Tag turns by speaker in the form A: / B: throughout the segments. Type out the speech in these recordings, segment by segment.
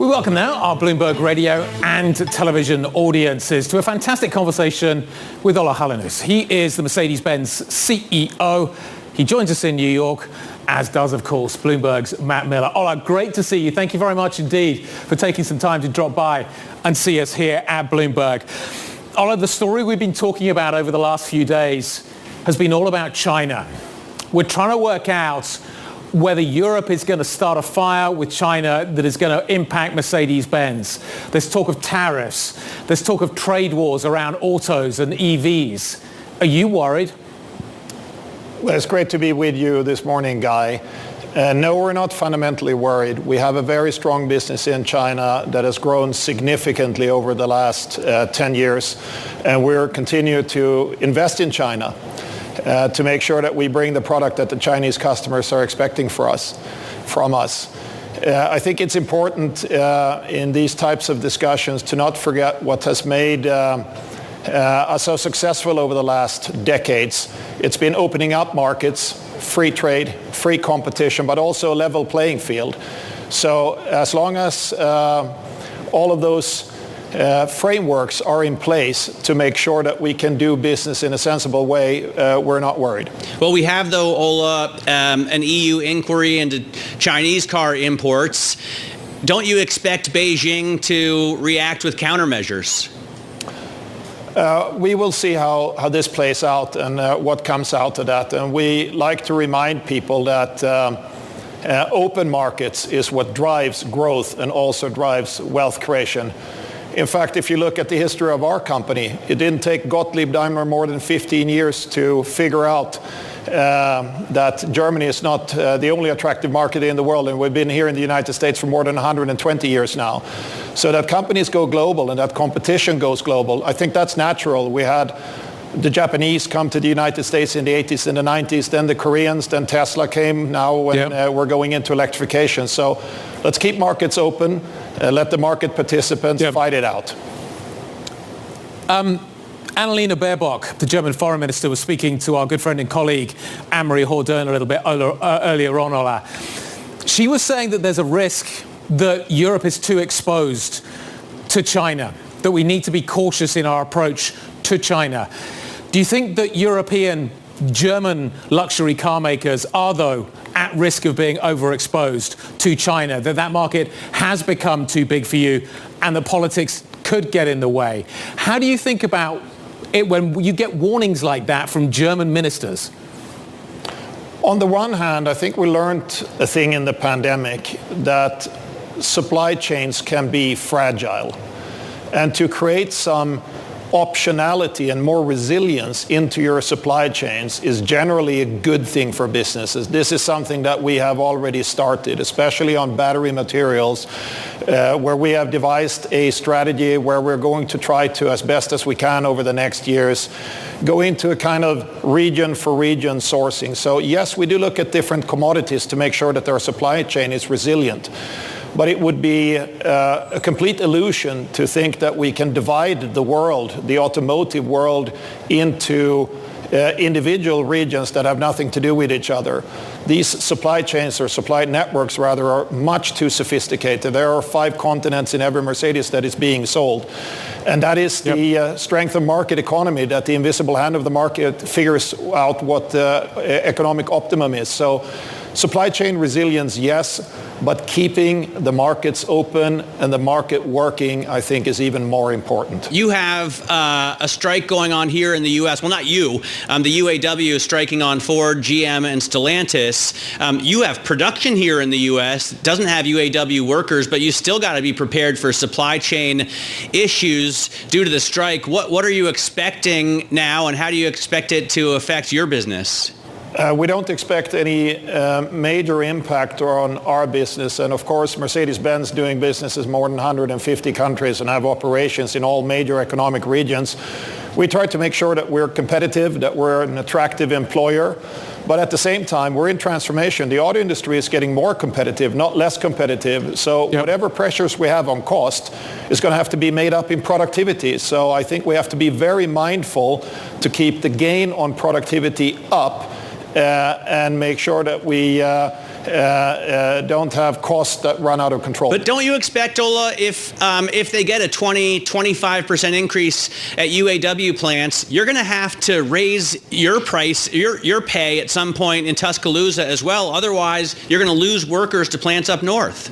A: We welcome now our Bloomberg radio and television audiences to a fantastic conversation with Ola Kaellenius. He is the Mercedes-Benz CEO. He joins us in New York, as does, of course, Bloomberg's Matt Miller. Ola, great to see you. Thank you very much indeed for taking some time to drop by and see us here at Bloomberg. Ola, the story we've been talking about over the last few days has been all about China. We're trying to work out whether Europe is going to start a fire with China that is going to impact Mercedes-Benz. There's talk of tariffs. There's talk of trade wars around autos and EVs. Are you worried?
B: Well, it's great to be with you this morning, Guy. No, we're not fundamentally worried. We have a very strong business in China that has grown significantly over the last 10 years, and we're continuing to invest in China to make sure that we bring the product that the Chinese customers are expecting from us. I think it's important in these types of discussions to not forget what has made us so successful over the last decades. It's been opening up markets, free trade, free competition, but also a level playing field. So as long as all of those frameworks are in place to make sure that we can do business in a sensible way, we're not worried.
C: Well, we have, though, Ola, an EU inquiry into Chinese car imports. Don't you expect Beijing to react with countermeasures?
B: We will see how this plays out and what comes out of that. And we like to remind people that open markets is what drives growth and also drives wealth creation. In fact, if you look at the history of our company, it didn't take Gottlieb Daimler more than 15 years to figure out that Germany is not the only attractive market in the world, and we've been here in the United States for more than 120 years now. So that companies go global and that competition goes global, I think that's natural. We had the Japanese come to the United States in the 80s and the 90s, then the Koreans, then Tesla came now when we're going into electrification. So let's keep markets open, let the market participants fight it out.
A: Annalena Baerbock, the German foreign minister, was speaking to our good friend and colleague Anne-Marie Hordern a little bit earlier on, Ola. She was saying that there's a risk that Europe is too exposed to China, that we need to be cautious in our approach to China. Do you think that European, German luxury car makers are, though, at risk of being overexposed to China, that market has become too big for you and the politics could get in the way? How do you think about it when you get warnings like that from German ministers?
B: On the one hand, I think we learned a thing in the pandemic, that supply chains can be fragile. And to create some optionality and more resilience into your supply chains is generally a good thing for businesses. This is something that we have already started, especially on battery materials, where we have devised a strategy where we're going to try to, as best as we can over the next years, go into a kind of region for region sourcing. So yes, we do look at different commodities to make sure that our supply chain is resilient. But it would be a complete illusion to think that we can divide the world, the automotive world, into individual regions that have nothing to do with each other. These supply chains, or supply networks rather, are much too sophisticated. There are 5 continents in every Mercedes that is being sold. And that is the strength of market economy, that the invisible hand of the market figures out what the economic optimum is. So supply chain resilience, yes, but keeping the markets open and the market working, I think, is even more important.
C: You have a strike going on here in the U.S. Well, not you. The UAW is striking on Ford, GM, and Stellantis. You have production here in the U.S., doesn't have UAW workers, but you still got to be prepared for supply chain issues due to the strike. What are you expecting now, and how do you expect it to affect your business?
B: We don't expect any major impact on our business. And of course, Mercedes-Benz doing business in more than 150 countries and have operations in all major economic regions. We try to make sure that we're competitive, that we're an attractive employer. But at the same time, we're in transformation. The auto industry is getting more competitive, not less competitive. So whatever pressures we have on cost is going to have to be made up in productivity. So I think we have to be very mindful to keep the gain on productivity up and make sure that we don't have costs that run out of control.
C: But don't you expect, Ola, if they get a 20-25% increase at UAW plants, you're going to have to raise your price, your pay at some point in Tuscaloosa as well. Otherwise, you're going to lose workers to plants up north.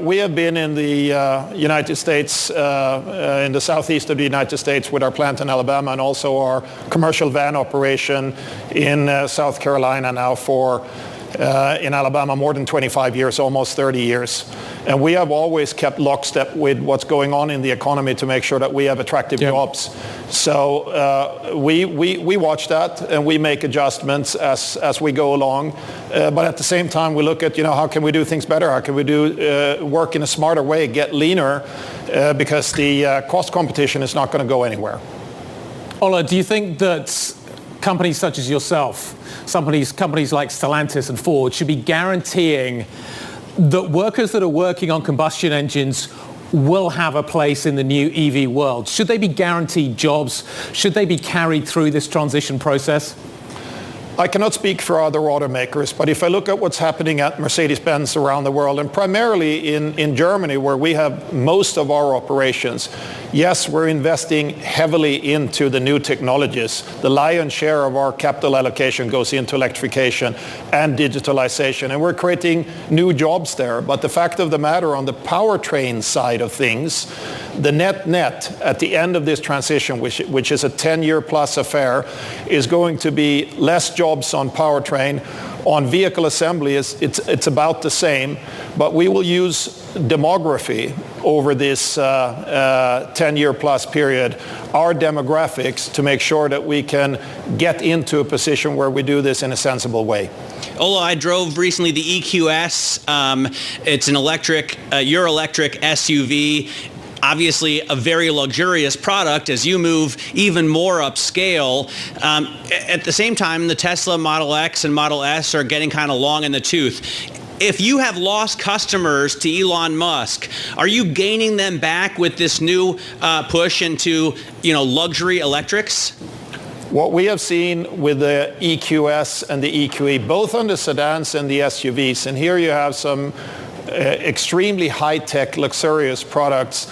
B: We have been in the United States, in the southeast of the United States with our plant in Alabama and also our commercial van operation in South Carolina now for, in Alabama, more than 25 years, almost 30 years. And we have always kept lockstep with what's going on in the economy to make sure that we have attractive jobs. So we watch that and we make adjustments as we go along. But at the same time, we look at, how can we do things better? How can we do work in a smarter way, get leaner, because the cost competition is not going to go anywhere.
A: Ola, do you think that companies such as yourself, companies like Stellantis and Ford, should be guaranteeing that workers that are working on combustion engines will have a place in the new EV world? Should they be guaranteed jobs? Should they be carried through this transition process?
B: I cannot speak for other automakers, but if I look at what's happening at Mercedes-Benz around the world, and primarily in Germany, where we have most of our operations, yes, we're investing heavily into the new technologies. The lion's share of our capital allocation goes into electrification and digitalization, and we're creating new jobs there. But the fact of the matter, on the powertrain side of things, the net at the end of this transition, which is a 10-year plus affair, is going to be less jobs on powertrain. On vehicle assembly, it's about the same, but we will use demography over this 10-year plus period, our demographics, to make sure that we can get into a position where we do this in a sensible way.
C: Ola, I drove recently the EQS. It's an your electric SUV. Obviously a very luxurious product as you move even more upscale. At the same time, the Tesla Model X and Model S are getting kind of long in the tooth. If you have lost customers to Elon Musk, are you gaining them back with this new push into, luxury electrics?
B: What we have seen with the EQS and the EQE, both on the sedans and the SUVs, and here you have some extremely high-tech, luxurious products.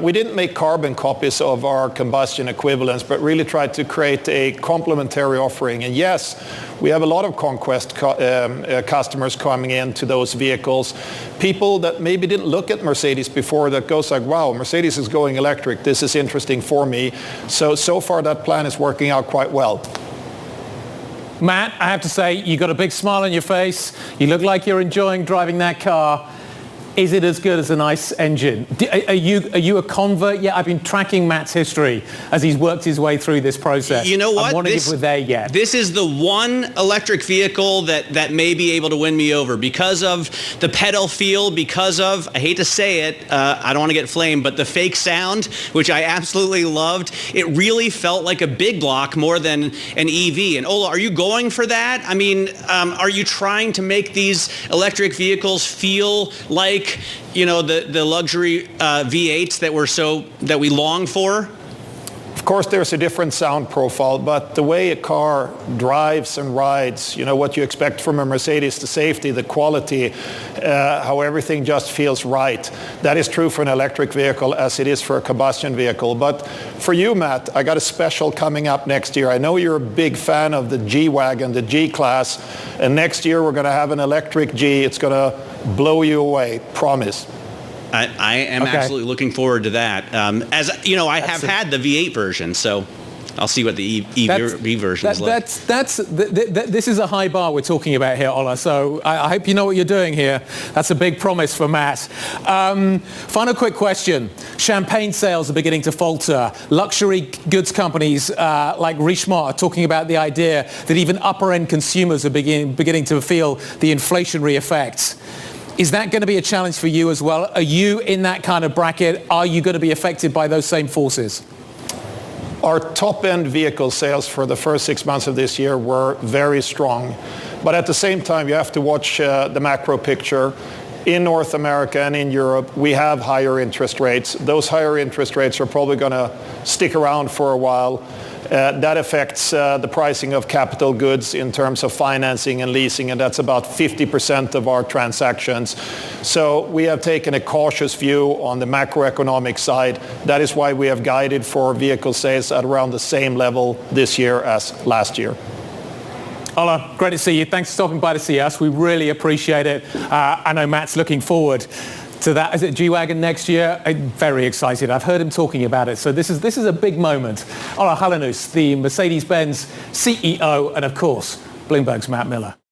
B: We didn't make carbon copies of our combustion equivalents, but really tried to create a complementary offering. And yes, we have a lot of conquest customers coming into those vehicles. People that maybe didn't look at Mercedes before that goes like, wow, Mercedes is going electric. This is interesting for me. So far that plan is working out quite well.
A: Matt, I have to say, you got a big smile on your face. You look like you're enjoying driving that car. Is it as good as a nice engine? Are you a convert yet? I've been tracking Matt's history as he's worked his way through this process.
C: You know what?
A: I'm wondering if we're there yet.
C: This is the one electric vehicle that may be able to win me over because of the pedal feel, because of, I hate to say it, I don't want to get flamed, but the fake sound, which I absolutely loved. It really felt like a big block more than an EV. And Ola, are you going for that? I mean, are you trying to make these electric vehicles feel like the luxury V8s that we long for?
B: Of course, there's a different sound profile, but the way a car drives and rides, what you expect from a Mercedes, the safety, the quality, how everything just feels right. That is true for an electric vehicle as it is for a combustion vehicle. But for you, Matt, I got a special coming up next year. I know you're a big fan of the G-Wagon, the G-Class, and next year we're going to have an electric G. It's going to blow you away, promise.
C: I am absolutely looking forward to that. As you know, I have had the V8 version, so I'll see what the EV version is like.
A: This is a high bar we're talking about here, Ola, so I hope you know what you're doing here. That's a big promise for Matt. Final quick question. Champagne sales are beginning to falter. Luxury goods companies like Richemont are talking about the idea that even upper-end consumers are beginning to feel the inflationary effects. Is that going to be a challenge for you as well? Are you in that kind of bracket? Are you going to be affected by those same forces?
B: Our top-end vehicle sales for the first 6 months of this year were very strong. But at the same time, you have to watch the macro picture. In North America and in Europe, we have higher interest rates. Those higher interest rates are probably going to stick around for a while. That affects the pricing of capital goods in terms of financing and leasing, and that's about 50% of our transactions. So we have taken a cautious view on the macroeconomic side. That is why we have guided for vehicle sales at around the same level this year as last year.
A: Ola, great to see you. Thanks for stopping by to see us. We really appreciate it. I know Matt's looking forward to that. Is it G-Wagon next year? I'm very excited. I've heard him talking about it. So this is a big moment. Ola Kaellenius, the Mercedes-Benz CEO, and of course, Bloomberg's Matt Miller.